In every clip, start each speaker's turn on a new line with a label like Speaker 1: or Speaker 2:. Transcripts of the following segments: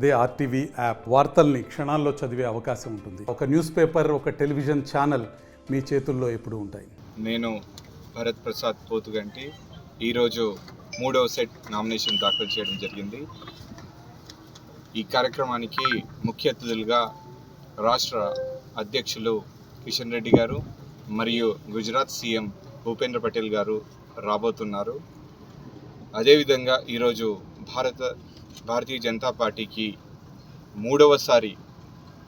Speaker 1: అదే RTV app వార్తల్ని క్షణాల్లో చదివే అవకాశం ఉంటుంది. ఒక న్యూస్ పేపర్, ఒక టెలివిజన్ ఛానల్ మీ చేతుల్లో ఎప్పుడూ ఉంటాయి.
Speaker 2: నేను భరత్ ప్రసాద్ పోతుగంటి ఈరోజు 3వ సెట్ నామినేషన్ దాఖలు చేయడం జరిగింది. ఈ కార్యక్రమానికి ముఖ్య అతిథులుగా రాష్ట్ర అధ్యక్షులు కిషన్ రెడ్డి గారు మరియు గుజరాత్ సీఎం భూపేంద్ర పటేల్ గారు రాబోతున్నారు. అదేవిధంగా ఈరోజు భారతీయ జనతా పార్టీకి 3వసారి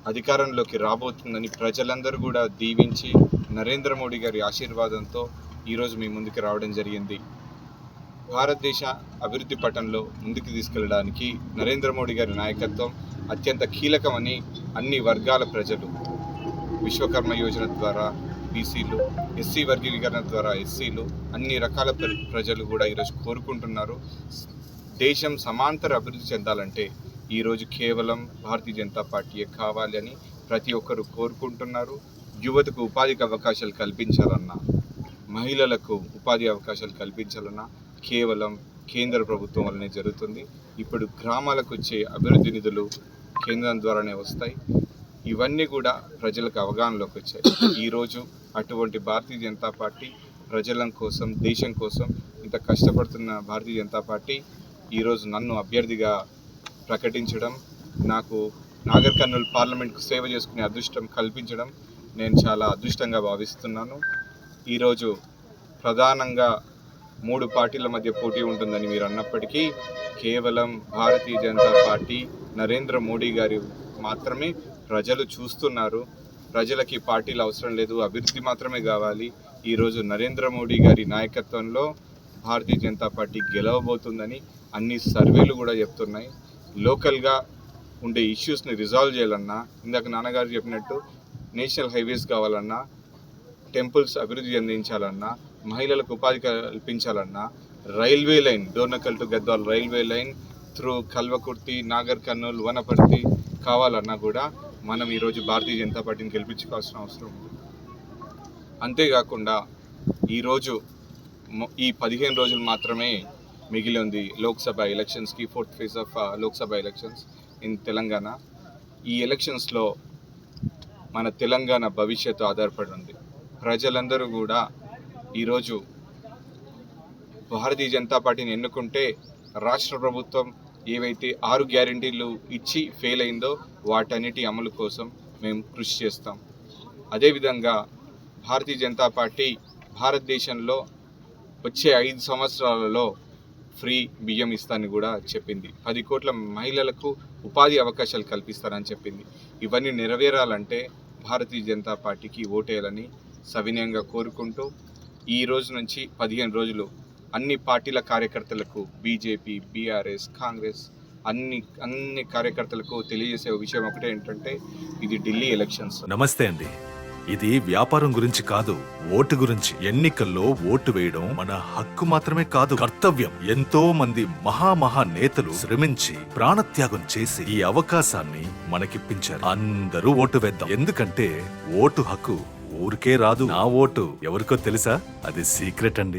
Speaker 2: అధికారంలోకి రాబోతుందని ప్రజలందరూ కూడా దీవించి నరేంద్ర మోడీ గారి ఆశీర్వాదంతో ఈరోజు మీ ముందుకు రావడం జరిగింది. భారతదేశ అభివృద్ధి పటంలో ముందుకు తీసుకెళ్ళడానికి నరేంద్ర మోడీ గారి నాయకత్వం అత్యంత కీలకమని అన్ని వర్గాల ప్రజలు, విశ్వకర్మ యోజన ద్వారా బీసీలు, ఎస్సీ వర్గీకరణ ద్వారా ఎస్సీలు, అన్ని రకాల ప్రజలు కూడా ఈరోజు కోరుకుంటున్నారు. దేశం సమాంతర అభివృద్ధి చెందాలంటే ఈరోజు కేవలం భారతీయ జనతా పార్టీయే కావాలి అని ప్రతి ఒక్కరు కోరుకుంటున్నారు. యువతకు ఉపాధి అవకాశాలు కల్పించాలన్నా, మహిళలకు ఉపాధి అవకాశాలు కల్పించాలన్నా కేవలం కేంద్ర ప్రభుత్వం వల్లనే జరుగుతుంది. ఇప్పుడు గ్రామాలకు వచ్చే అభివృద్ధి నిధులు కేంద్రం ద్వారానే వస్తాయి. ఇవన్నీ కూడా ప్రజలకు అవగాహనలోకి వచ్చాయి. ఈరోజు అటువంటి భారతీయ జనతా పార్టీ ప్రజల కోసం, దేశం కోసం ఇంత కష్టపడుతున్న భారతీయ జనతా పార్టీ ఈరోజు నన్ను అభ్యర్థిగా ప్రకటించడం, నాకు నాగర్ కర్నూల్ పార్లమెంట్కు సేవ చేసుకునే అదృష్టం కల్పించడం నేను చాలా అదృష్టంగా భావిస్తున్నాను. ఈరోజు ప్రధానంగా 3 పార్టీల మధ్య పోటీ ఉంటుందని మీరు అన్నప్పటికీ కేవలం భారతీయ జనతా పార్టీ, నరేంద్ర మోడీ గారి మాత్రమే ప్రజలు చూస్తున్నారు. ప్రజలకి పార్టీలు అవసరం లేదు, అభివృద్ధి మాత్రమే కావాలి. ఈరోజు నరేంద్ర మోడీ గారి నాయకత్వంలో భారతీయ జనతా పార్టీ గెలవబోతుందని అన్ని సర్వేలు కూడా చెప్తున్నాయి. లోకల్గా ఉండే ఇష్యూస్ని రిజాల్వ్ చేయాలన్నా, ఇందాక నాన్నగారు చెప్పినట్టు నేషనల్ హైవేస్ కావాలన్నా, టెంపుల్స్ అభివృద్ధి చెందించాలన్నా, మహిళలకు ఉపాధి కల్పించాలన్నా, railway line Dornakal to Gadwal railway line through Kalwakurthy, Nagar Kurnool, Wanaparthy కావాలన్నా కూడా మనం ఈరోజు భారతీయ జనతా పార్టీని గెలిపించుకోవాల్సిన అవసరం ఉంది. అంతేకాకుండా ఈరోజు ఈ 15 రోజులు మాత్రమే మిగిలి ఉంది లోక్సభ ఎలక్షన్స్కి, 4th phase of Lok Sabha elections in Telangana. ఈ ఎలక్షన్స్లో మన తెలంగాణ భవిష్యత్తు ఆధారపడి ఉంది. ప్రజలందరూ కూడా ఈరోజు భారతీయ జనతా పార్టీని ఎన్నుకుంటే రాష్ట్ర ప్రభుత్వం ఏవైతే 6 గ్యారెంటీలు ఇచ్చి ఫెయిల్ అయిందో వాటన్నిటి అమలు కోసం మేము కృషి చేస్తాం. అదేవిధంగా భారతీయ జనతా పార్టీ భారతదేశంలో వచ్చే 5 సంవత్సరాలలో ఫ్రీ బియ్యం ఇస్తానని కూడా చెప్పింది. 10 కోట్ల మహిళలకు ఉపాధి అవకాశాలు కల్పిస్తారని చెప్పింది. ఇవన్నీ నెరవేరాలంటే భారతీయ జనతా పార్టీకి ఓటేయాలని సవినయంగా కోరుకుంటూ ఈ రోజు నుంచి 15 రోజులు అన్ని పార్టీల కార్యకర్తలకు, బీజేపీ, బీఆర్ఎస్, కాంగ్రెస్ అన్ని కార్యకర్తలకు తెలియజేసే విషయం ఒకటే ఏంటంటే ఇది ఢిల్లీ ఎలక్షన్స్.
Speaker 3: నమస్తే అండి. ఇది వ్యాపారం గురించి కాదు, ఓటు గురించి. ఎన్నికల్లో ఓటు వేయడం మన హక్కు మాత్రమే కాదు, కర్తవ్యం. ఎంతో మంది మహా నేతలు శ్రమించి ప్రాణత్యాగం చేసి ఈ అవకాశాన్ని మనకిప్పించారు. అందరూ ఓటు వేద్దాం. ఎందుకంటే ఓటు హక్కు ఊరికే రాదు. నా ఓటు ఎవరికో తెలుసా? అది సీక్రెట్ అండి.